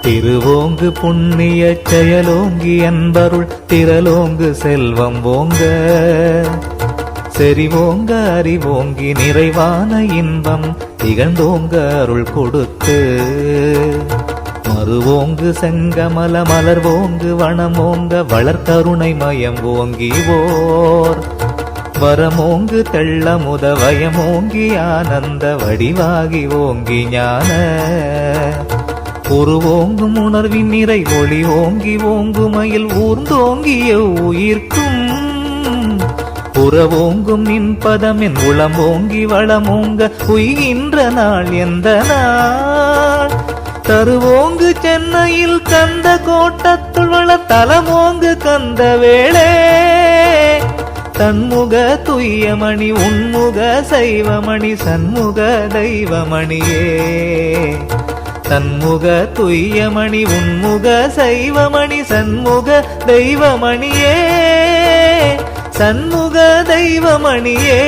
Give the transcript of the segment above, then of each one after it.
திருவோங்கு புண்ணிய செயலோங்கி அன்பருள் திரலோங்கு செல்வம் ஓங்க செறிவோங்க அறிவோங்கி நிறைவான இன்பம் திகழ்ந்தோங்க அருள் கொடுத்து மறுவோங்கு செங்கமல மலர்வோங்கு வனமோங்க வளர்கருணை மயம் ஓங்கிவோர் வரமோங்கு தெள்ளமுத வயமோங்கி ஆனந்த வடிவாகி ஓங்கி ஞான உருவோங்கும் உணர்வின் நிறை ஒளி ஓங்கி ஓங்குமையில் ஊர்ந்தோங்கிய உயிர்க்கும் புறவோங்கும் நின் பதமின் உளமோங்கி வளமோங்க உய்கின்ற நாள் எந்த நாள் தருவோங்கு சென்னையில் கந்த கோட்டத்துள் வள தலமோங்கு கந்த வேளே தன்முக துய்யமணி உன்முக சைவமணி சண்முக தெய்வமணியே தன்முக துய்யமணி உன்முக சைவமணி சண்முக தெய்வமணியே சண்முக தெய்வமணியே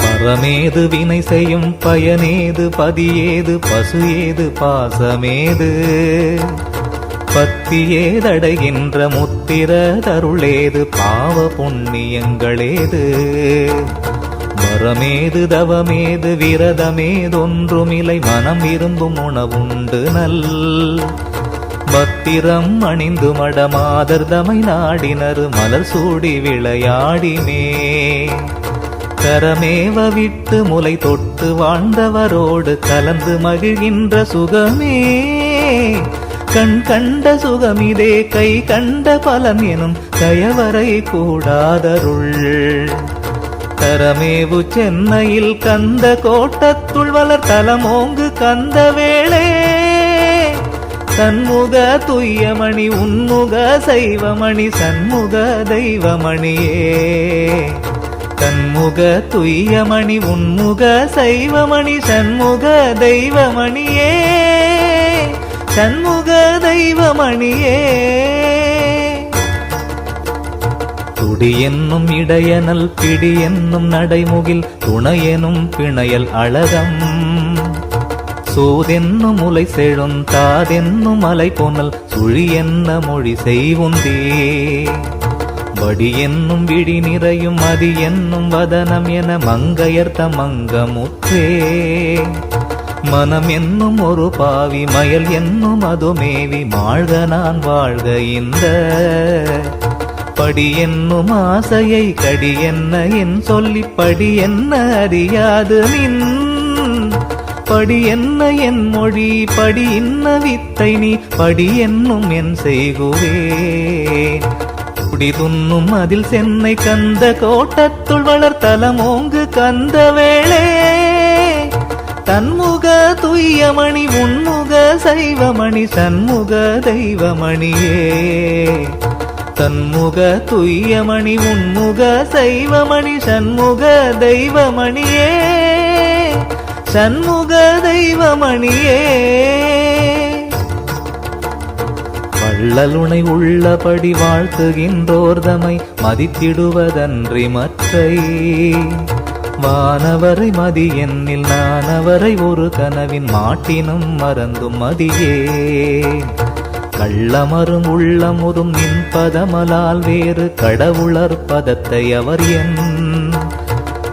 பரமேது வினை செய்யும் பயனேது பதியேது பசு ஏது பாசமேது பத்தியேதடைகின்ற முத்திர தருளேது பாவ புண்ணியங்களேது வரமேது தவமேது விரதமேதொன்றுமில்லை மனம் விரும்பும் உணவுண்டு நல் பத்திரம் அணிந்து மடமாதர்தமை நாடினர் மலர் சூடி விளையாடிமே கரமேவ விட்டு முலை தொட்டு வாழ்ந்தவரோடு கலந்து மகிழ்கின்ற சுகமே கண் கண்ட சுகமிதே கை கண்ட பலன் எனும் கயவரை கூடாதருள் கரமேவு சென்னையில் கந்த கோட்டத்துள் வளர் தலமோங்கு கந்த வேளே சண்முக துய்யமணி உன்முக சைவமணி சண்முக தெய்வமணியே தன்முக துய்யமணி உன்முக சைவமணி சண்முக தெய்வமணியே சண்முக தெய்வமணியே துடி என்னும் இடையனல் பிடி என்னும் நடைமுகில் துணையெனும் பிணையல் அழகம் சூதென்னும் முலை செழும் தாதென்னும் மலை போனல் சுழி என்ன மொழி செய்வுந்தே வடி என்னும் விழி நிறையும் மதி என்னும் வதனம் என மங்கையர்த்த மங்கமுற்றே மனம் என்னும் ஒரு பாவி மயல் என்னும் அதுமேவி மாழ்க நான் வாழ்க இந்த படி என்னும் ஆசையை கடி என்ன என் சொல்லி படி என்ன அறியாது நின் படி என்ன என் மொழி படி இன்ன வித்தை நீ படி என்னும் என் செய்குவேன் குடி துண்ணும் அதில் சென்னை கந்த கோட்டத்துள் வளர் தலமோங்கு கந்த வேளே தன்முக துய்யமணி உன்முக சைவமணி சண்முக தெய்வமணியே தன்முக துய்யமணி உன்முக சைவமணி சண்முக தெய்வமணியே சண்முக தெய்வமணியே வள்ளலுனை உள்ளபடி வாழ்த்துகின்றோர்தமை மதித்திடுவதன்றி மற்றை வானவரை மதி என்னில் நானவரை ஒரு கனவின் மாட்டினும் மறந்தும் மதியே கள்ளமரும் உள்ளமுறும் நின் பதமலால் வேறு கடவுளர் பதத்தை அவர் என்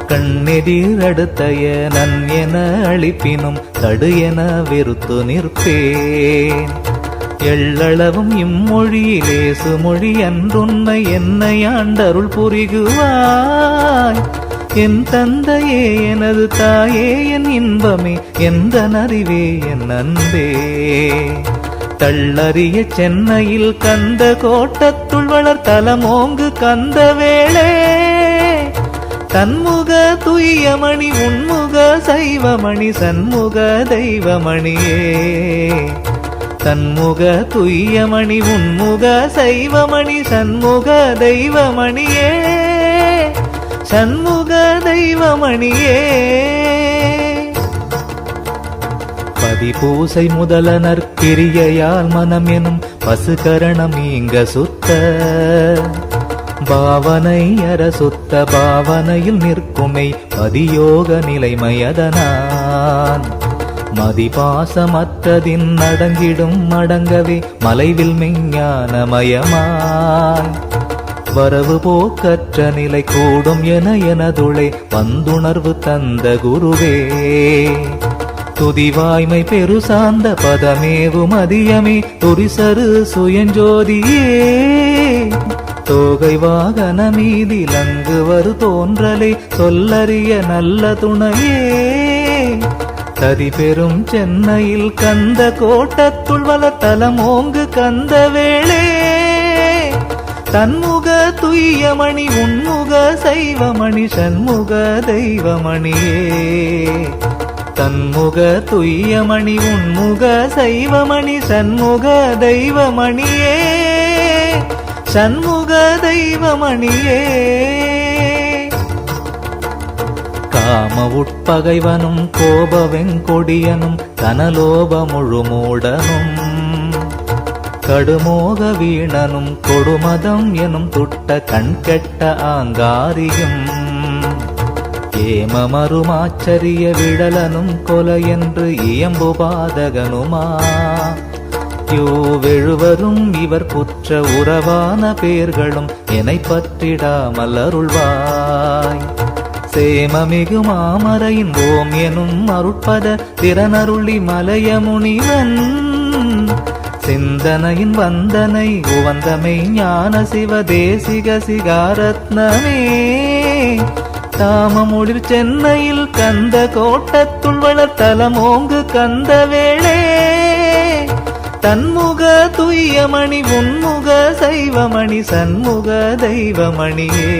கண்ணெதிர் அடுத்தைய நன் என அழிப்பினும் தடு என வெறுத்து நிற்பேன் எள்ளளவும் இம்மொழியிலே சுமொழி அன்றுன்னை என்னை ஆண்டருள் புரிகுவாய் என் தந்தையே எனது தாயே என் இன்பமே எந்த அறிவே என் அன்பே தள்ளறிய சென்னையில் கந்த கோட்டத்துள் வளர் தலமோங்கு கந்த வேளே தன்முக துய்யமணி உன்முக சைவமணி சண்முக தெய்வமணியே தன்முக துய்யமணி உன்முக சைவமணி சண்முக தெய்வமணியே சண்முக தெய்வமணியே பதிபூசை முதலனர் கிரியையால் மனம் எனும் பசுகரணம் இங்க சுத்த பாவனை அற சுத்த பாவனையில் நிற்குமை பதியோக நிலைமையதனான் மதிபாசமற்றதின் அடங்கிடும் அடங்கவே மலைவில் மெஞ்ஞானமயமாய் வரவு போக்கற்ற நிலை கூடும் எனதுளே வந்துணர்வு தந்த குருவே துதிவாய்மை பெரு சார்ந்த பதமேவு மதியமே துரிசரு சுயஞ்சோதியே தோகை வாகன மீதிலங்கு வரு தோன்றலை சொல்லறிய நல்ல துணையே ததி பெரும் சென்னையில் கந்த கோட்டத்துள் வளத்தலமோங்கு கந்த வேளே தன்முக துய்யமணி உன்முக சைவமணி சண்முக தெய்வமணியே தன்முக துய்யமணி உன்முக சைவமணி சண்முக தெய்வமணியே சண்முக தெய்வமணியே காம உட்பகைவனும் கோப வெங்கொடியனும் கனலோப முழுமூடனும் கடுமோக வீணனும் கொடுமதம் எனும் துட்ட கண்கெட்ட ஆங்காரியும் ஏமமருமாச்சரிய விடலனும் கொலையென்று இயம்பு பாதகனுமா யோவெழுவரும் இவர் புற்ற உறவான பேர்களும் என்னை பற்றிடாமல் அருள்வாய் சேமமிகு மாமரையின் ஓம் எனும் அருட்பத திறனருளி மலைய முனிவன் சிந்தனையின் வந்தனை உவந்தமை ஞான சிவ தேசிக சிகாரத்னமே தாமமுடிர் சென்னையில் கந்த கோட்டத்துள் வளர்த்தலமோங்கு கந்த வேளே தன்முக துய்யமணி உன்முக சைவமணி சண்முக தெய்வமணியே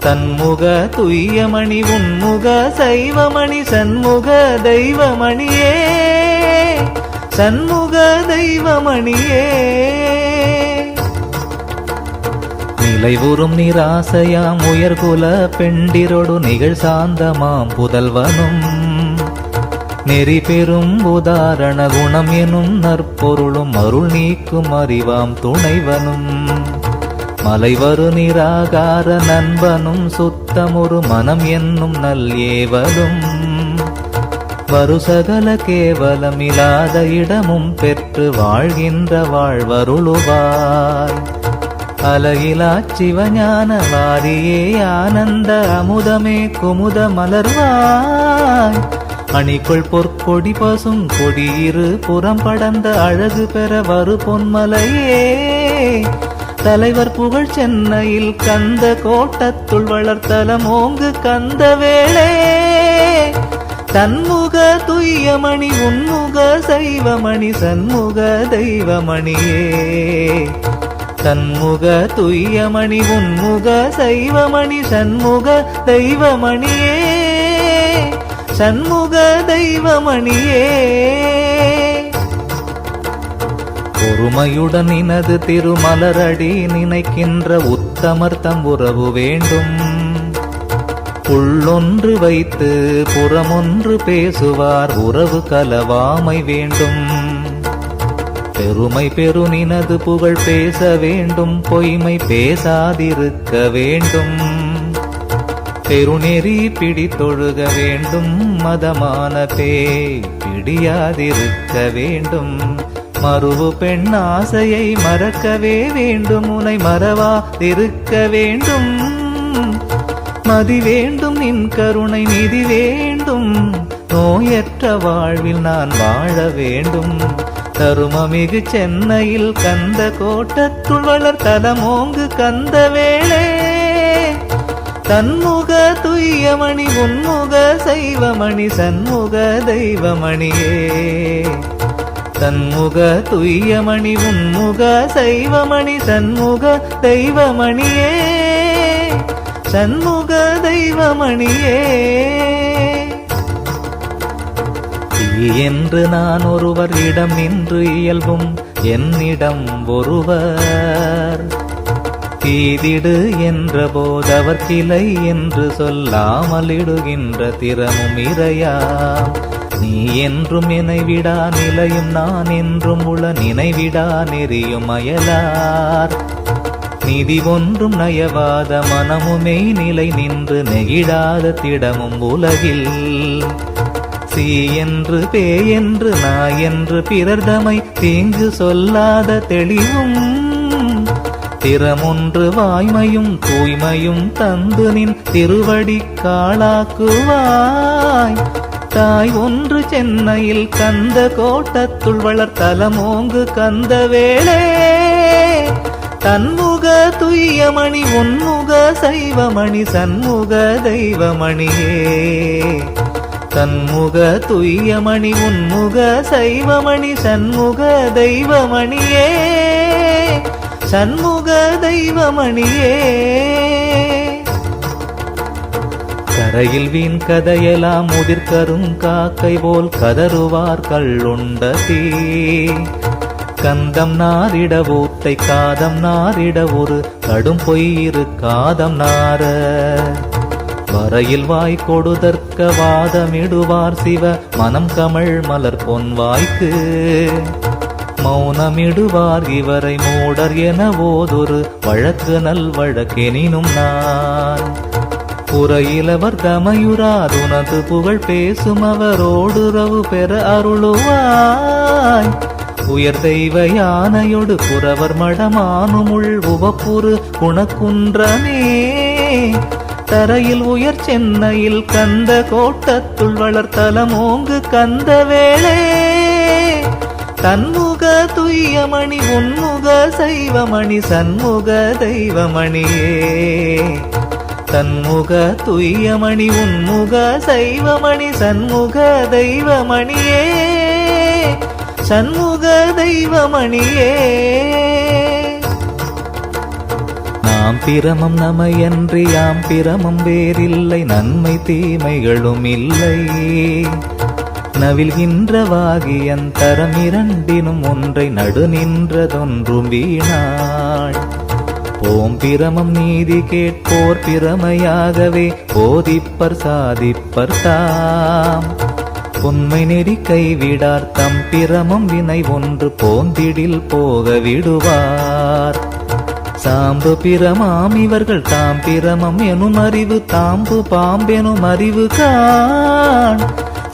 தன்முக துய்யமணி உன்முக சைவமணி சண்முக தெய்வமணியே சண்முக தெய்வமணியே நிலைவுறும் நிராசையாம் உயர்குல பெண்டிரொடு நிகழ் சாந்தமாம் புதல்வனும் நெறி பெறும் உதாரண குணம் எனும் நற்பொருளும் அருள் நீக்கும் அறிவாம் துணைவனும் மலைவரு நிராகார நண்பனும் சுத்தமொரு மனம் என்னும் நல் ஏவலும் வருசகல கேவலமில்லாத இடமும் பெற்று வாழ்கின்ற வாழ்வருளுவாய் அலகிலா சிவஞான வாரியே ஆனந்த அமுதமே குமுத மலர்வாய் அணிக்குள் பொற்கொடி பசும் கொடியிரு புறம் படர்ந்த அழகு பெற வரு பொன்மலையே தலைவர் புகழ் சென்னையில் கந்த கோட்டத்துள் வளர்த்தலமோங்கு கந்த வேளே தன்முக துய்யமணி உன்முக சைவமணி சண்முக தெய்வமணியே தன்முக துய்யமணி உன்முக சைவமணி சண்முக தெய்வமணியே சண்முக தெய்வமணியே பொறுமையுடன் இனது திருமலரடி நினைக்கின்ற உத்தமர்த்தம் உறவு வேண்டும் உள்ளொன்று வைத்து புறமொன்று பேசுவார் உறவு கலவாமை வேண்டும் பெருமை பெருநினது புகழ் பேச வேண்டும் பொய்மை பேசாதிருக்க வேண்டும் பெருநெறி பிடித்தொழுக வேண்டும் மதமான பேய் பிடியாதிருக்க வேண்டும் மறுவு பெண் ஆசையை மறக்கவே வேண்டும் உனை மறவாதிருக்க வேண்டும் மதி வேண்டும் நின் கருணை நிதி வேண்டும் நோயற்ற வாழ்வில் நான் வாழ வேண்டும் தருமமிகு சென்னையில் கந்த கோட்டத்துள் வளர்த்தலமோங்கு கந்த வேளே தன்முக துய்யமணி உன்முக சைவமணி சண்முக தெய்வமணியே தன்முக துய்யமணி உன்முக சைவமணி சண்முக தெய்வமணியே சண்முக தெய்வமணியே என்று நான் ஒருவர் இடம் நின்று இயல்பும் என்னிடம் ஒருவர் தீதிடு என்ற போதவர் கிளை என்று சொல்லாமல் இடுகின்ற திறமும் இறையாம் நீ என்றும் நினைவிடா நிலையும் நான் என்றும் உள நினைவிடா நெறியும் அயலார் நிதி ஒன்றும் நயவாத மனமுமை நிலை நின்று நெகிழாத திடமும் உலகில் சீ என்று பே என்று நாய் என்று பிறர்தமை தீங்கு சொல்லாத தெளிவும் திறமொன்று வாய்மையும் தூய்மையும் தந்து நின் திருவடி காளாக்குவாய். தாய் ஒன்று சென்னையில் கந்த கோட்டத்துள் வளர்த்தலமோங்கு கந்த வேளே தன்முக துய்யமணி உன்முக சைவமணி சண்முக தெய்வமணியே. தன்முக துய்யமணி உன்முக சைவமணி சண்முக தெய்வமணியே சண்முக தெய்வமணியே. கரையில் வீண் கதையெல்லாம் முதிர்கரும் காக்கை போல் கதறுவார் கள்ளுண்ட தீ. கந்தம் நாரிட ஊத்தை காதம் நாரிட ஒரு கடும் பொய்யிரு காதம் நார. வரையில் வாய் கொடுதற்க வாதமிடுவார் சிவ மனம் கமழ் மலர் பொன் வாய்க்கு. மௌனமிடுவார் இவரை மூடர் என ஓதொரு வழக்கு நல் வழக்கெனினும் நான். புறையிலவர் தமையுறாதுனது புகழ் பேசும் அவரோடுறவு பெற அருளுவாய். உயர் தெய்வ யானையொடு புறவர் மடமானுமுள் உவப்புறு குணக்குன்றமே. தரையில் உயர் சென்னையில் கந்த கோட்டத்துள் வளர்த்தலமோங்கு கந்த வேளே தன்முக துய்யமணி உன்முக சைவமணி சண்முக தெய்வமணியே. தன்முக துய்யமணி உன்முக சைவமணி சண்முக தெய்வமணியே சண்முக தெய்வமணியே. நாம் பிரமம் நமையன்றி யாம் பிரமம் வேறில்லை நன்மை தீமைகளும் இல்லை. நவில்கின்றவாகி அந்தரம் இரண்டினும் ஒன்றை நடு நின்றதொன்றும் வீணாள். ஓம் பிரமம் நீதி கேட்போர் பிரமையாகவே போதிப்பர் சாதிப்பர் தாம். உண்மை நெறி கைவிடார் தம் பிரமம் வினை ஒன்று போந்திடில் போக விடுவார். சாம்பு பிரமாம் இவர்கள் தாம் பிரமம் எனும் அறிவு தாம்பு பாம்பெனும் அறிவு காண்.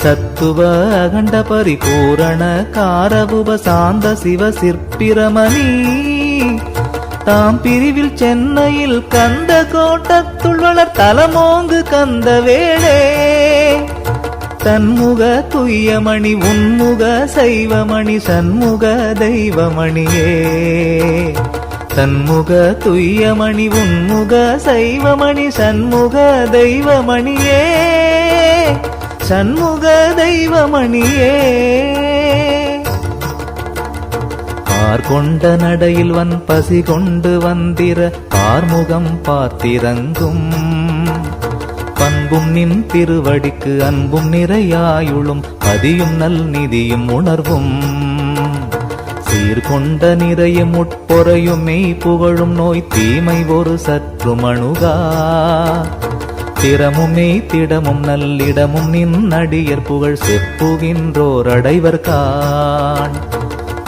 சத்துவ அகண்ட பரிபூரண காரவுப சாந்த சிவ சிற்பிரமணி. தாம் பிரிவில் சென்னையில் கந்த கோட்டத்துள் வளர்த்தலமோங்கு கந்த வேளே தன்முக துய்யமணி உன்முக சைவமணி சண்முக தெய்வமணியே. தன்முக துய்யமணி உன்முக சைவமணி சண்முக தெய்வமணியே சண்முக தெய்வமணியே. பார்கொண்ட நடையில் வன் பசி கொண்டு வந்திர பார்முகம் பார்த்திறங்கும். பண்பும் நின் திருவடிக்கு அன்பும் நிறையாயுளும் பதியும் நல் நிதியும் உணர்வும். சீர்கொண்ட நிறையும் உட்பொறையும் மெய் புகழும் நோய் தீமை ஒரு சற்று மணுகா. திறமும் மெய் திடமும் நல்லிடமும் நின் அடியர் புகழ் செப்புகின்றோர் அடைவர் காண்.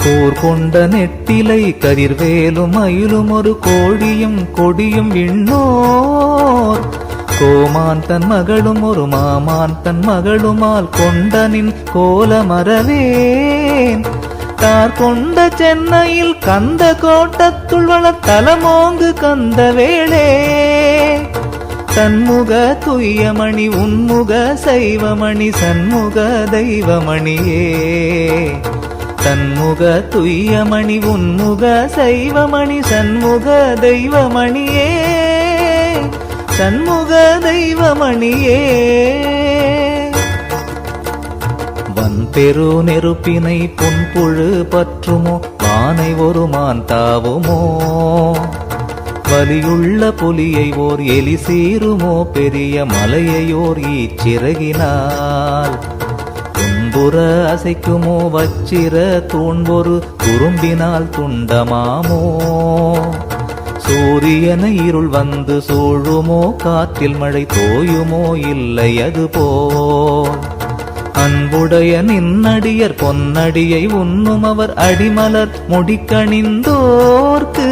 போர் கொண்ட நெட்டிலை கதிர்வேலும் மயிலும் ஒரு கோழியும் கொடியும் விண்ணோர். கோமான் தன் மகளும் ஒரு மாமான் தன் மகளுமால் கொண்ட நின் கோல மறவேன். தார் கொண்ட சென்னையில் கந்த கோட்டத்துள் வளர்த்தலமோங்கு கந்த வேளே தன்முக துய்யமணி உன்முக சைவமணி சண்முக தெய்வமணியே. தன்முக துய்யமணி உன்முக சைவமணி சண்முக தெய்வமணியே சண்முக தெய்வமணியே. வன்பெரு நெருப்பினை புன்புழு பற்றுமோ வானை ஒரு மான் தாவுமோ. வலியுள்ள புலியை ஓர் எலி சீருமோ பெரிய மலையையோர் ஈச்சிறகினால். துன்புற அசைக்குமோ வச்சிர தூண்பொரு துரும்பினால் துண்டமாமோ. சூரியன இருள் வந்து சூழுமோ காற்றில் மழை தோயுமோ இல்லை அது போல். அன்புடைய நின்னடியர் பொன்னடியை உண்ணும் அவர் அடிமலர் முடிக்கணிந்தோர்க்கு.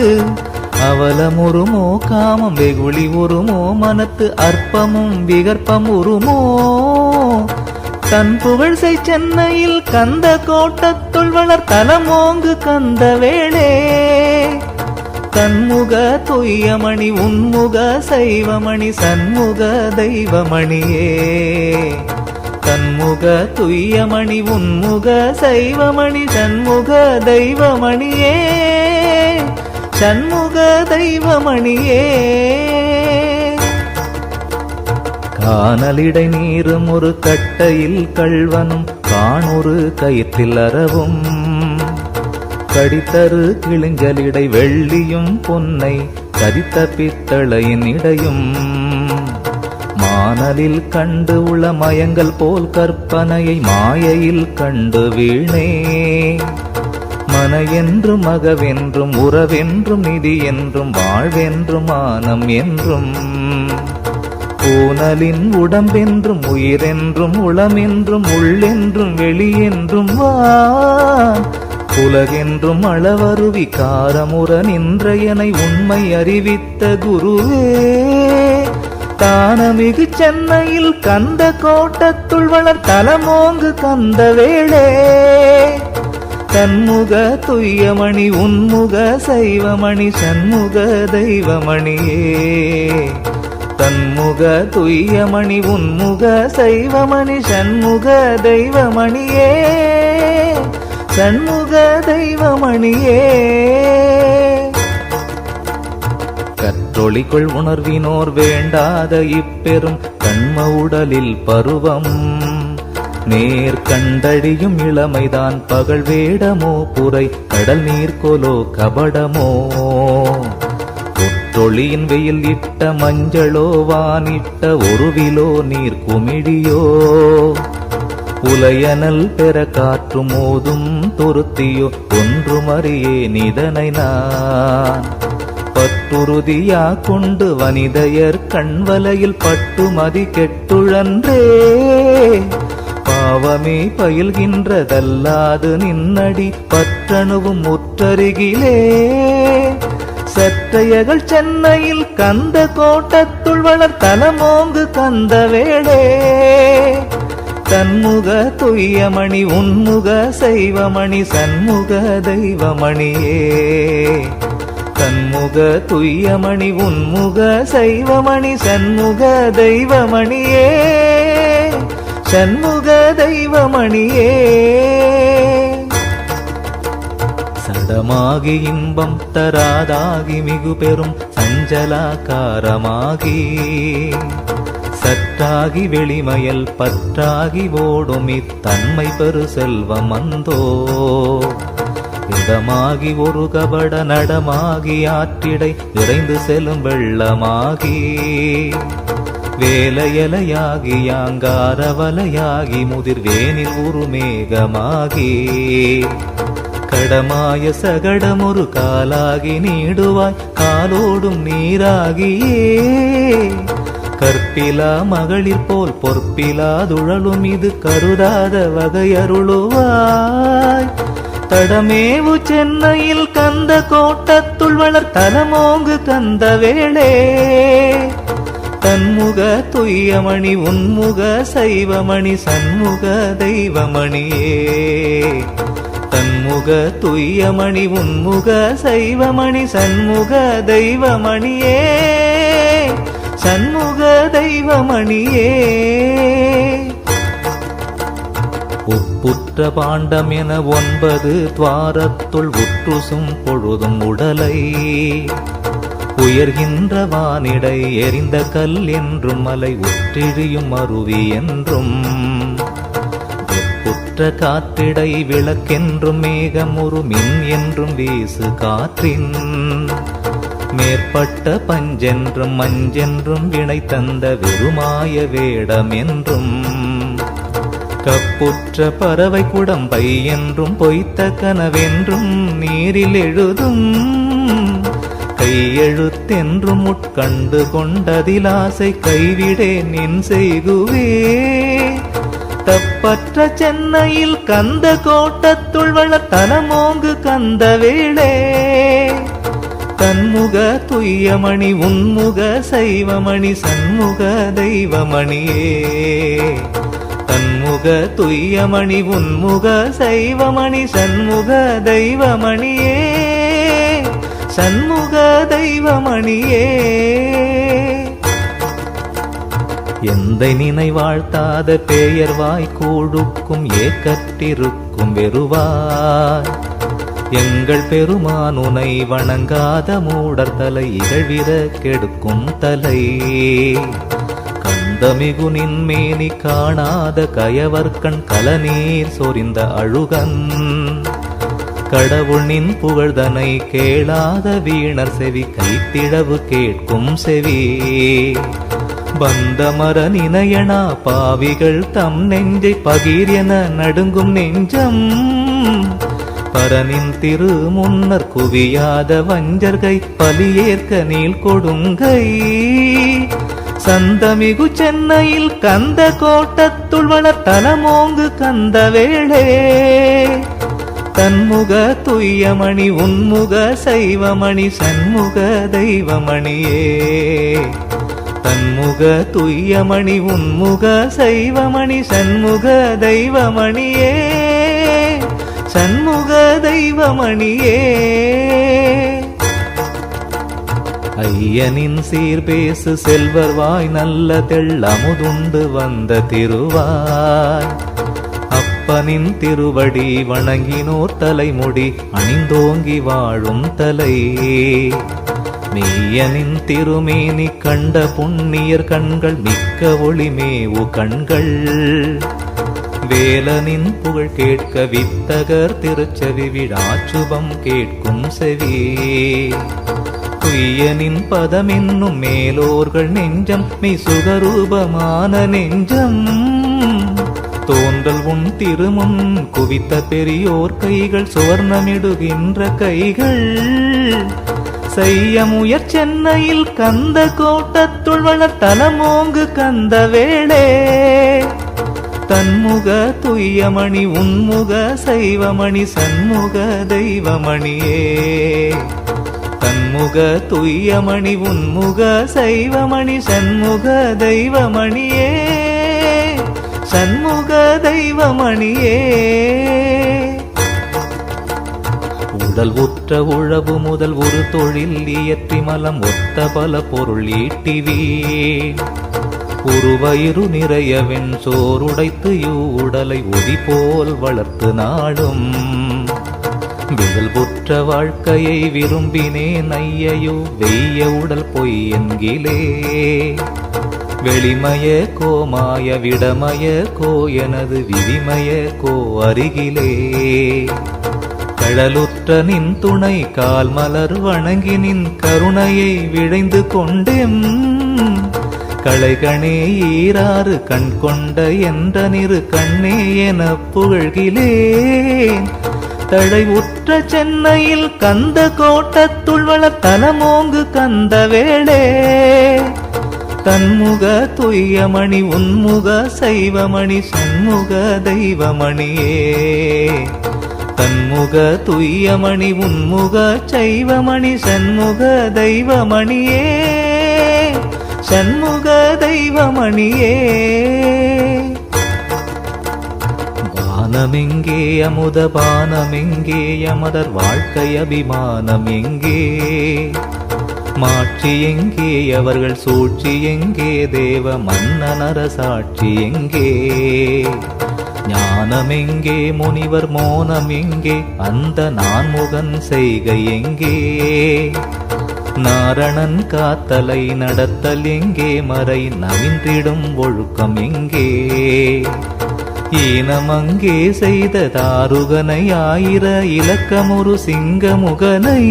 அவலம் உருமோ காமம் வெகுளி உருமோ மனத்து அற்பமும் விகற்பம் உருமோ. தன் புகழ்சை சென்னையில் கந்த கோட்டத்துள் வளர் தலமோங்கு கந்த வேளே தன்முக துய்யமணி உன்முக சைவமணி சண்முக தெய்வமணியே தன்முக துய்யமணி உன்முக சைவமணி சண்முக தெய்வமணியே சண்முக தெய்வமணியே கானலிடை நீரும் ஒரு கட்டையில் கள்வனும் காணொரு கயிற்றில் அறவும் கடித்தரு கிளிஞ்சலிடை வெள்ளியும் பொன்னை கதித்த பித்தளையின் இடையும் மானலில் கண்டு உள மயங்கள் போல் கற்பனையை மாயையில் கண்டு வீணே மன என்றும் மகவென்றும் உறவென்றும் நிதி என்றும் வாழ்வென்றும் மானம் என்றும் பூனலின் உடம்பென்றும் உயிரென்றும் உளமென்றும் உள்ளென்றும் வெளியென்றும் வான் உலகென்றும் அளவருவி காரமுற நின்றையனை உண்மை அறிவித்த குருவே தானமிகு சென்னையில் கந்த கோட்டத்துள் வளர் தலமோங்கு கந்த வேளே தன்முக துய்யமணி உன்முக சைவமணி சண்முக தெய்வமணியே தன்முக துய்யமணி உன்முக சைவமணி சண்முக தெய்வமணியே சண்முக தெய்வமணியே கற்றொளிக்குள் உணர்வினோர் வேண்டாத இப்பெரும் கண்ம உடலில் பருவம் நேர் கண்டடியும் இளமைதான் பகல் வேடமோ புரை கடல் நீர்கோலோ கபடமோ ஒற்றொளியின் வெயில் இட்ட மஞ்சளோ வானிட்ட ஒருவிலோ நீர் குமிழியோ உலையனல் பெற காற்று மோதும் தொருத்தியோ ஒன்றுமறியே நிதனை நான் பற்றுறுதியா கொண்டு வனிதையர் கண்வலையில் பட்டுமதி கெட்டுழன்றே பாவமே பயில்கின்றதல்லாது நின்னடி பற்றணுவும் முற்றருகிலே சற்றையகள் சென்னையில் கந்த கோட்டத்துள் வளர் தலமோங்கு கந்த வேளே தன்முக துய்யமணி உன்முக சைவமணி சண்முக தெய்வமணியே தன்முக துய்யமணி உன்முக சைவமணி சண்முக தெய்வமணியே சண்முக தெய்வமணியே சடமாகி இன்பம் தராதாகி மிகு பெரும் சஞ்சலாக்காரமாகி சற்றாகி வெளிமயல் பற்றாகி ஓடும் இத்தன்மை பெரு செல்வம் அந்தோ இடமாகி ஒரு கபட நடமாகி ஆற்றிடை இறைந்து செல்லும் வெள்ளமாகி வேலையலையாகி யாங்காரவலையாகி முதிர்வேனில் ஒரு மேகமாகி கடமாய சகடமொரு காலாகி நீடுவாய் காலோடும் நீராகியே கற்பிலா மகளிர் போல் பொற்பிலாதுழலும் இது கருதாத வகையருளுவாய் தடமேவு சென்னையில் கந்த கோட்டத்துள் வளர் தலமோங்கு கந்த வேளே தன்முக துய்யமணி உன்முக சைவமணி சண்முக தெய்வமணியே தன்முக துய்யமணி உன்முக சைவமணி சண்முக தெய்வமணியே சண்முக தெய்வமணியே உப்புற்ற பாண்டம் என 9 துவாரத்துள் உற்றுசும் பொழுதும் உடலை உயர்கின்ற வானிடை எரிந்த கல் என்றும் மலை உற்றிழியும் அருவி என்றும் வெப்புற்ற காற்றிடை விளக்கென்றும் மேகம் ஒரு மின் என்றும் வீசு காற்றின் மேற்பட்ட பஞ்சென்றும் மஞ்சென்றும் வினை தந்த வெறுமாய வேடம் என்றும் கப்புற்ற பறவை குடம்பை என்றும் பொய்த்த கனவென்றும் நீரில் எழுதும் கையெழுத்தென்றும் உட்கண்டு கொண்டதிலாசை கைவிடேன் என் செய்குவே தப்பற்ற சென்னையில் கந்த கோட்டத்துள் வளர் தலமோங்கு கந்த வேளே தன்முக துய்யமணி உன்முக சைவமணி சண்முக தெய்வமணியே தன்முக சண்முக துய்யமணி உன்முக சைவமணி சண்முக தெய்வமணியே சண்முக தெய்வமணியே. எந்தை நினைவாழ்த்தாத பேயர்வாய் கூழுக்கும் ஏக்கற்றிருக்கும் வெறுவாய் எங்கள் பெருமான் உனை வணங்காத மூடர் தலை இகழ்விர கெடுக்கும் தலை கந்தமிகு நின்மேனி காணாத கயவர்கண் கலநீர் சொரிந்த அழுகன் கடவுள் நின் புகழ்தனை கேளாத வீணர் செவி கைத்திடவு கேட்கும் செவி பந்தமர நினையனா பாவிகள் தம் நெஞ்சை பகீரென நடுங்கும் நெஞ்சம் பரனின் திரு முன்னர் குவியாத வஞ்சர்கை பலியேற்க நீள் கொடுங்கை சந்தமிகு சென்னையில் கந்த கோட்டத்துள் வளர் தலமோங்கு கந்த வேளே தன்முக துய்யமணி உன்முக சைவமணி சண்முக தெய்வமணியே தன்முக துய்யமணி உன்முக சைவமணி சண்முக தெய்வமணியே சண்முக தெய்வமணியே. ஐயனின் சீர்பேசு செல்வர் வாய் நல்ல தெள்ளமுதுண்டு வந்த திருவாய் அப்பனின் திருவடி வணங்கினோர் தலைமுடி அணிந்தோங்கி வாழும் தலை மெய்யனின் திருமேனி கண்ட புண்ணியர் கண்கள் மிக்க ஒளிமேவு கண்கள் வேலனின் புகழ் கேட்க வித்தகர் திருச்செவி விழாச்சுபம் கேட்கும் செவி துய்யனின் பதமென்னும் மேலோர்கள் நெஞ்சம் மெய் சுகரூபமான நெஞ்சம் தோன்றல் உன் திருமுன் குவித்த பெரியோர் கைகள் சுவர்ணமிடுகின்ற கைகள் செய்யமுயற் சென்னையில் கந்த கோட்டத்துள் வளர் தலமோங்கு கந்த வேளே தன்முக துய்யமணி உன்முக சைவமணி சண்முக தெய்வமணியே தன்முக துய்யமணி உன்முக சைவமணி சண்முக தெய்வமணியே சண்முக தெய்வமணியே. உடல் உற்ற உழவு முதல் ஒரு தொழில் இயற்றி மலம் ஒத்த பல பொருள் ஈட்டிவீன் உருவயிறு நிறையவென் சோறுடைத்து உடலை ஒதி போல் வளர்த்து நாளும் விழல் புற்ற வாழ்க்கையை விரும்பினேன் ஐயையோ வெய்ய உடல் பொய் என்கிலே வெளிமய கோமாய விடமய கோ எனது விதிமய கோ அருகிலே கடலுற்ற நின் துணை கால் மலர் வணங்கி நின் கருணையை விழைந்து கொண்டேம் களைகணே ஈராறு கண் கொண்ட என்ற நிறு கண்ணே என புகழ்கிலேன் தழை உற்ற சென்னையில் கந்த கோட்டத்துள் வளர் தலமோங்கு கந்த வேளே தன்முக துய்யமணி உன்முக சைவமணி சண்முக தெய்வமணியே தன்முக துய்யமணி உன்முக சைவமணி சண்முக தெய்வமணியே சண்முக தெய்வமணியே. வானமெங்கே அமுத பானமெங்கே அமரர் வாழ்க்கை அபிமானம் எங்கே மாட்சி எங்கே அவர்கள் சூழ்ச்சி எங்கே தேவ மன்னனர சாட்சி எங்கே ஞானமெங்கே முனிவர் மோனம் எங்கே அந்த நான்முகன் செய்கை எங்கே நாரணன் காத்தலை நடத்தல் எங்கே மறை நவின்றிடும் ஒழுக்கம் எங்கே ஈனமங்கே செய்த தாருகனை ஆயிர இலக்கமுறு சிங்கமுகனை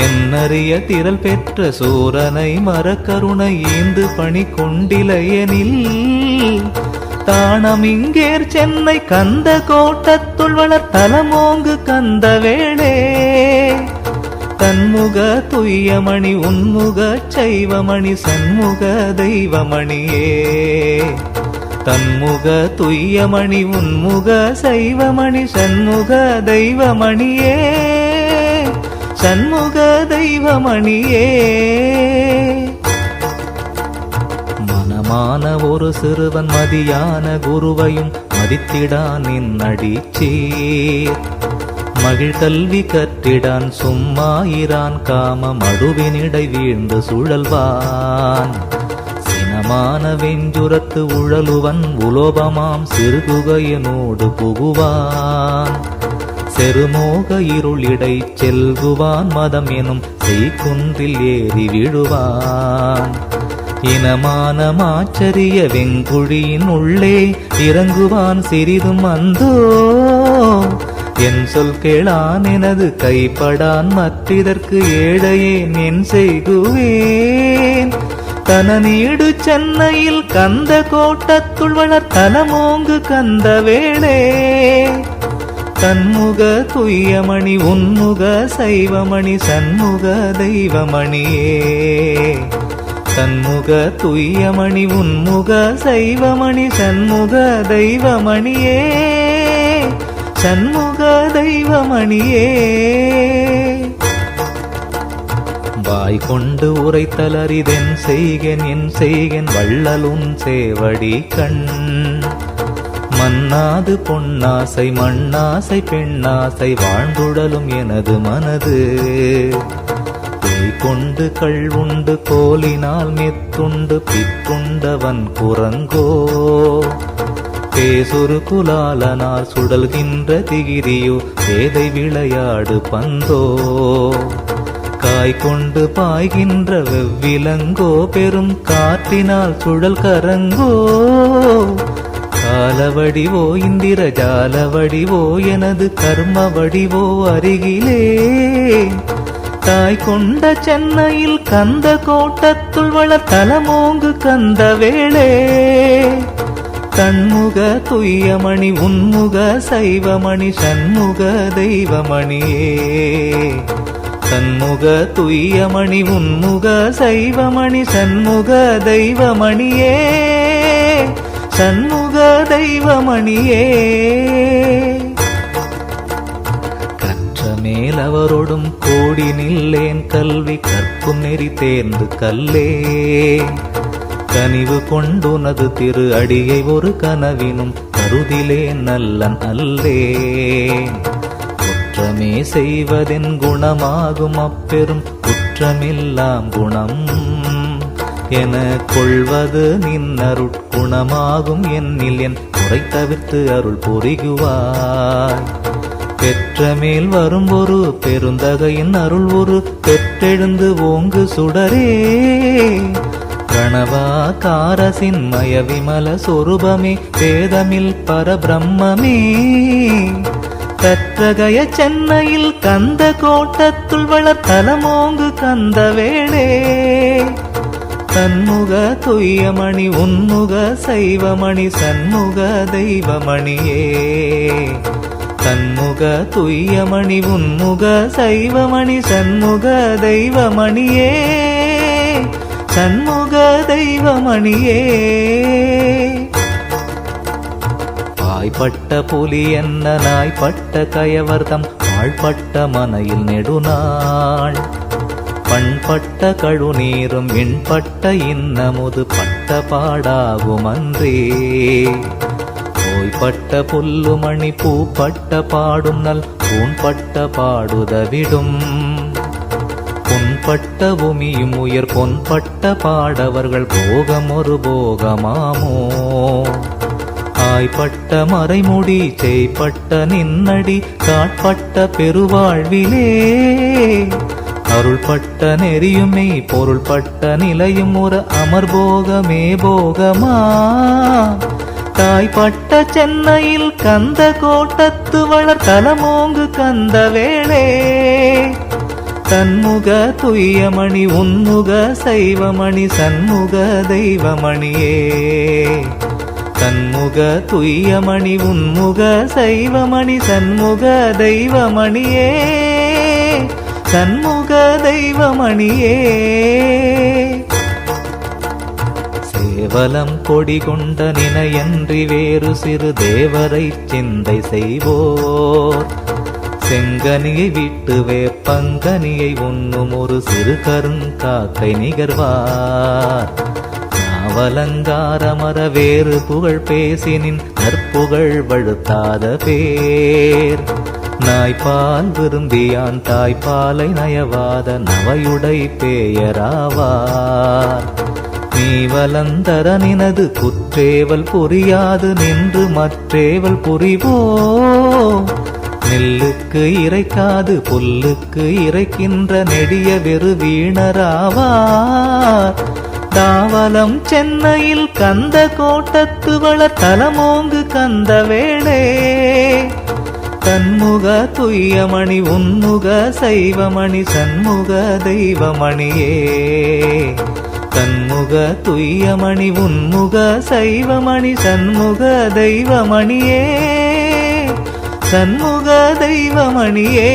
என்னறிய திரள் பெற்ற சூரனை மரக்கருணை ஏந்து பணி கொண்டிலையனில் தானமிங்கேர் சென்னை கந்த கோட்டத்துள் வளர் தலமோங்கு கந்த வேளே தன்முக துய்யமணி உன்முக சைவமணி சண்முக தெய்வமணியே தன்முக துய்யமணி உன்முக சைவமணி சண்முக தெய்வமணியே சண்முக தெய்வமணியே. மனமான ஒரு சிறுவன் மதியான குருவையும் மதித்திடான் நின்னடி சீர். மகிழ் கல்வி கற்றிடான் சும்மாயிரான் காம மடுவினிடை வீழ்ந்து சுழல்வான். சினமான வெஞ்சுரத்து உழலுவன் உலோபமாம் சிறுகுகையனோடு புகுவான். செருமோக இருளிடை செல்குவான் மதம் எனும் செய்குன்றில் ஏறி விழுவான். இனமான மாச்சரிய வெங்குழியின் உள்ளே இறங்குவான் சிறிதும் அந்தோ. என் சொல் கேளான் எனது கைப்படான் மற்றிதற்கு ஏழையேன் என் செய்குவேன். தனநீடு சென்னையில் கந்த கோட்டத்துள் வளர் தலமோங்கு கந்த வேளே. தன்முக துய்யமணி உன்முக சைவமணி சண்முக தெய்வமணியே. தன்முக துய்யமணி உன்முக சைவமணி சண்முக தெய்வமணியே. சண்முக தெய்வமணியே. வாய் கொண்டு உரைத்தலரிதென் செய்கென் என் செய்கென் வள்ளலுன் சேவடி கண். மன்னாது பொன்னாசை மண்ணாசை பெண்ணாசை வாழ்ந்துடலும் எனது மனது. கொண்டு கள்வுண்டு கோலினால் மெத்துண்டு பித்துண்டவன் குரங்கோ. பேசுரு குலாலனார் சுடல்கின்ற திகிரியோ வேதை விளையாடு பந்தோ. காய்கொண்டு பாய்கின்ற வெவ்விலங்கோ பெரும் காற்றினால் சுழல் கரங்கோ. காலவடிவோ இந்திர ஜாலவடிவோ எனது கர்ம வடிவோ அருகிலே. தாய் கொண்ட சென்னையில் கந்த கோட்டத்துள் வளர் தலமோங்கு கந்த வேளே. தன்முக துய்யமணி உன்முக சைவமணி சண்முக தெய்வமணியே. தன்முக துய்யமணி உன்முக சைவமணி சண்முக தெய்வமணியே. சண்முக தெய்வமணியே. மேல் அவரோடும் கோடி நில்லேன் கல்வி கற்கும் நெறி தேர்ந்து கல்லே. கனிவு கொண்டுனது திரு அடியை ஒரு கனவினும் கருதிலே நல்லன் அல்லேன். குற்றமே செய்வதென் குணமாகும் அப்பெரும் குற்றமெல்லாம் குணம் என கொள்வது நின்னருட்குணமாகும் என்னில் என் குறை தவிர்த்து அருள் புரிகுவாய். பெற்றமேல் வரும் ஒரு பெருந்தகையின் அருள் ஒரு பெற்றெழுந்து ஓங்கு சுடரே. கணவா காரசின் மய விமல சொரூபமே வேதமில் பரபிரம்மே. கற்றகய சென்னையில் கந்த கோட்டத்துள் வளர் தலமோங்கு கந்த வேளே. தன்முக துய்யமணி உன்முக சைவமணி சண்முக தெய்வமணியே. தன்முக துய்யமணி உன்முக சைவமணி சண்முக தெய்வமணியே. சண்முக தெய்வமணியே. வாய்ப்பட்ட புலி என்ன நாய்ப்பட்ட கயவர்தம் வாழ்பட்ட மனையில் நெடுநாள். பண்பட்ட கழுநீரும் விண்பட்ட இன்னமுது பட்ட பாடாகுமன்றே. போய்பட்ட புல்லுமணி பூப்பட்ட பாடும் நல் பூன்பட்ட பாடுதவிடும். பொன்பட்ட பூமியும் உயர் பொன்பட்ட பாடவர்கள் போகம் ஒரு போகமாமோ. ஆய்பட்ட மறைமுடி செய்பட்ட நின்னடி காட்பட்ட பெருவாழ்விலே. அருள்பட்ட நெறியுமே பொருள்பட்ட நிலையும் ஒரு அமர்போகமே போகமா. தாய்பட்ட சென்னையில் கந்த கோட்டத்து வளர் தலமோங்கு கந்த வேளே. தன்முக துய்யமணி உன்முக சைவமணி சண்முக தெய்வமணியே. தன்முக துய்யமணி உன்முக சைவமணி சண்முக தெய்வமணியே. சண்முக தெய்வமணியே. சேவலம் கொடி கொண்ட நினையன்றி வேறு சிறு தேவரை சிந்தை செய்வோர். செங்கனியை விட்டு வேப்பங்கனியை உண்ணும் ஒரு சிறு கருங்காக்கை நிகர்வார். நாவலங்காரமர வேறு புகழ் பேசினின் நற்புகழ் வழுத்தாத பேர். நாய்ப்பால் விரும்பியான் தாய்ப்பாலை நயவாத நவையுடை பேயராவார். நீ வலந்தரனினது குற்றேவல் புரியாது நின்று மற்றேவல் புரிவோ. நெல்லுக்கு இறைக்காது புல்லுக்கு இறைக்கின்ற நெடிய வெறு வீணராவார். தாவலம் சென்னையில் கந்த கோட்டத்து வளர் தலமோங்கு கந்த வேளே. தன்முக துய்யமணி உன்முக சைவமணி சண்முக தெய்வமணியே. தன்முக துய்யமணி உன்முக சைவமணி சண்முக தெய்வமணியே. சண்முக தெய்வமணியே.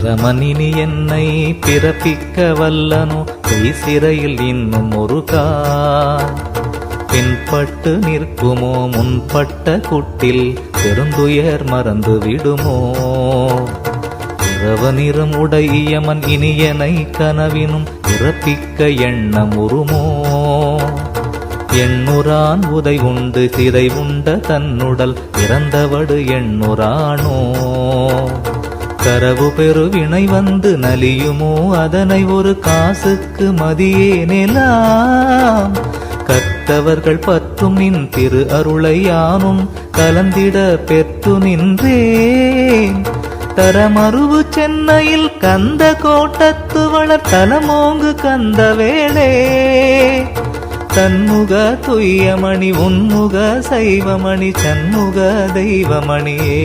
பிரமனினி என்னை பிறப்பிக்க வல்லனோ சிறையில் இன்னும் ஒரு கால். பின்பட்டு நிற்குமோ முன்பட்ட குட்டில் பெருந்துயர் மறந்து விடுமோ. இரவநிறம் உடையமன் இனியனை கனவினும் இறப்பிக்க எண்ணம் உருமோ. எண்ணுரான் உதை உண்டு சிறை உண்ட தன்னுடல் இறந்தவடு எண்ணுரானோ. கரவு பெருவினை வந்து நலியுமோ அதனை ஒரு காசுக்கு மதியேனெலாம். கற்றவர்கள் பற்றும் நின் திரு அருளை யானும் கலந்திட பெற்று நின்றேன். தரமருவு சென்னையில் கந்த கோட்டத்து வளர் தலமோங்கு கந்த வேளே. தன்முக துய்யமணி உன்முக சைவமணி சண்முக தெய்வமணியே.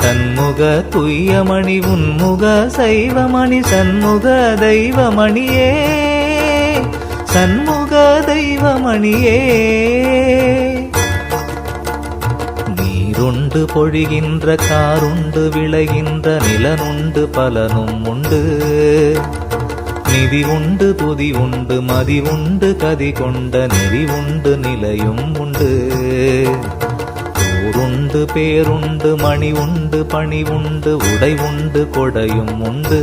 தன்முக துய்யமணி உன்முக சைவமணி சண்முக தெய்வமணியே. சண்முக தெய்வமணியே. நீருண்டு பொழிகின்ற காருண்டு விளைகின்ற நிலனுண்டு பலனும் உண்டு. நிதி உண்டு துதி உண்டு மதி உண்டு கதி கொண்ட நெறி உண்டு நிலையும் உண்டு. ஊருண்டு பேருண்டு மணி உண்டு பணி உண்டு உடை உண்டு கொடையும் உண்டு.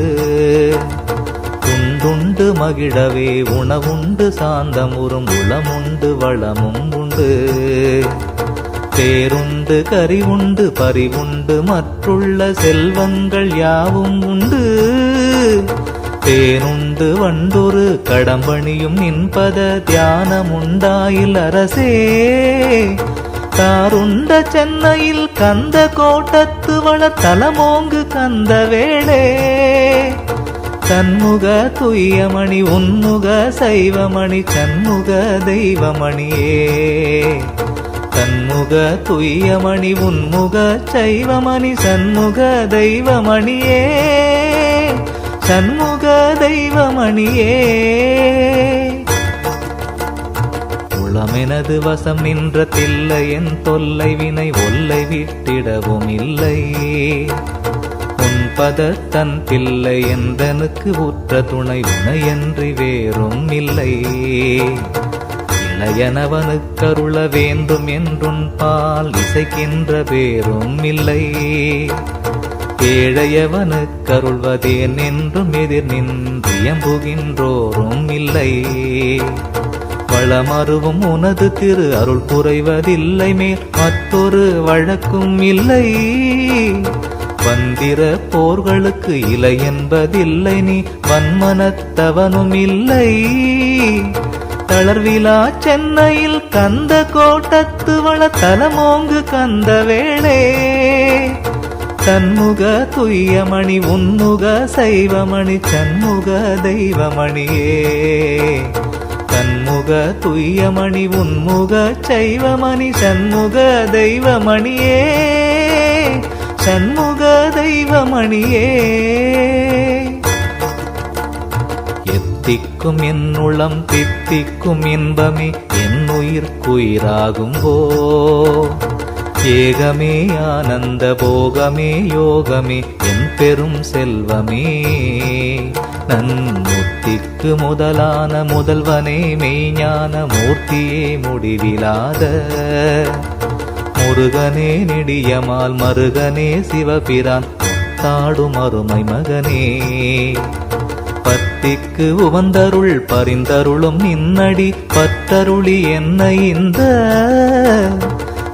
உண்டுண்டு மகிழவே உணவுண்டு சாந்தமுறும் உளமுண்டு வளமும் உண்டு. தேருண்டு கறி உண்டு பறிவுண்டு மற்றுள்ள செல்வங்கள் யாவும் உண்டு. தேனுண்டு வண்டொரு கடம்பணியும் நின்பத தியானமுண்டாயில் அரசே. தாருண்ட சென்னையில் கந்த கோட்டத்து வளர் தலமோங்கு கந்த வேளே. தன்முக துய்யமணி உன்முக சைவமணி சண்முக தெய்வமணியே. தன்முக துய்யமணி உன்முக சைவமணி சண்முக தெய்வமணியே. சண்முக தெய்வமணியே. உளமெனது வசம் நின்ற தில்லை என் தொல்லை வினை ஒல்லை விட்டிடவும் இல்லை. உன் பதத்தன் பிள்ளை என்றனுக்கு உற்ற துணை உனையன்றி வேறும் இல்லை. இளையனவனுக்கருள வேண்டும் என்றுன் பால் இசைக்கின்ற பேரும் இல்லை. ஏழையவனுக்கருள்வதேன் என்றும் எதிர் நின்றியம்புகின்றோரும் இல்லை. வளமருவும் உனது திரு அருள் குறைவதில்லை மேல் மற்றொரு வழக்கும் இல்லை. வந்திர போர்களுக்கு இலை என்பதில்லை நீ வன்மனத்தவனும் இல்லை. தளர்விலா சென்னையில் கந்த கோட்டத்து வள தலமோங்கு கந்த வேளே. தன்முக துய்யமணி உன்முக சைவமணி சண்முக தெய்வமணியே. தன்முக துய்யமணி உன்முக சைவமணி சண்முக தெய்வமணியே. சண்முக தெய்வமணியே. எத்திக்கும் என் உளம் தித்திக்கும் இன்பமே என் உயிர்க்குயிராகும்போ. ஏகமே ஆனந்த போகமே யோகமே என் பெரும் செல்வமே. நன்முத்திக்கு முதலான முதல்வனே மெய்ஞான மூர்த்தியே முடிவிலாத. முருகனே நெடியமால் மருகனே சிவபிரான் தாடும் அருமை மகனே. பத்திக்கு உவந்தருள் பரிந்தருளும் நின்னடி பற்றருளி என்ன இந்த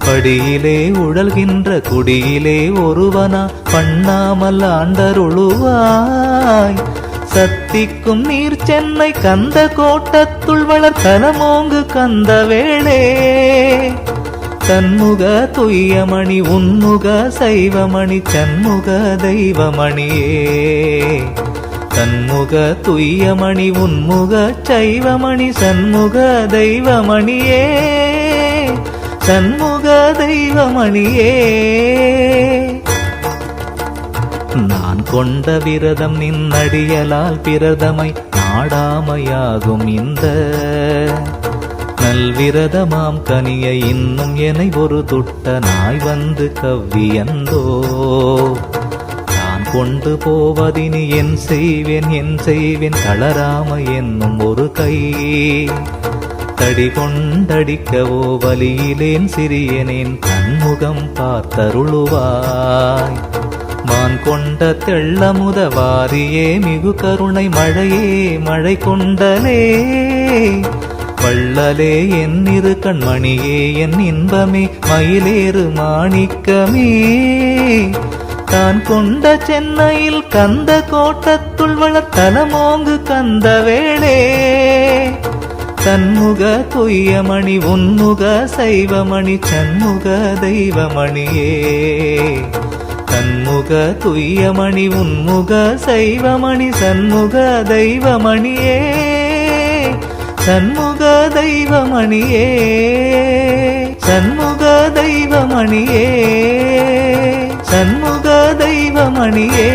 படியிலே உழல்கின்ற குடியிலே ஒருவனா பண்ணாமல் ஆண்டருளுவாய். சத்திக்கும் நீர் சென்னை கந்த கோட்டத்துள் வளர் தலமோங்கு கந்த வேளே தன்முக துய்யமணி உன்முக சைவமணி சண்முக தெய்வமணியே தன்முக துய்யமணி உன்முக சைவமணி சண்முக தெய்வமணியே சண்முக தெய்வமணியே. நான் கொண்ட விரதம் நின்னடியலால் பிரதமை நாடாமையாகும் இந்த நல்விரதமாம் கனியை இன்னும் எனை ஒரு துட்ட நாய் வந்து கவ்வியந்தோ நான் கொண்டு போவதினி என் செய்வேன் தளராம என்னும் ஒரு கை தடி கொண்டடிக்கவோ வலியிலேன் சிறியனேன் கண்முகம் பார்த்தருளுவாய். மான் கொண்ட தெள்ளமுத வாரியே மிகு கருணை மழையே மழை கொண்டலே வள்ளலே என் இரு கண்மணியே என் இன்பமே மயிலேறு மாணிக்கமே தான் கொண்ட சென்னையில் கந்த கோட்டத்துள் வளர் தலமோங்கு கந்த வேளே தன்முக துய்யமணி உன்முக சைவமணி சண்முக தெய்வமணியே தன்முக துய்யமணி உன்முக சைவமணி சண்முக தெய்வமணியே சண்முக தெய்வமணியே சண்முக தெய்வமணியே சண்முக தெய்வமணியே.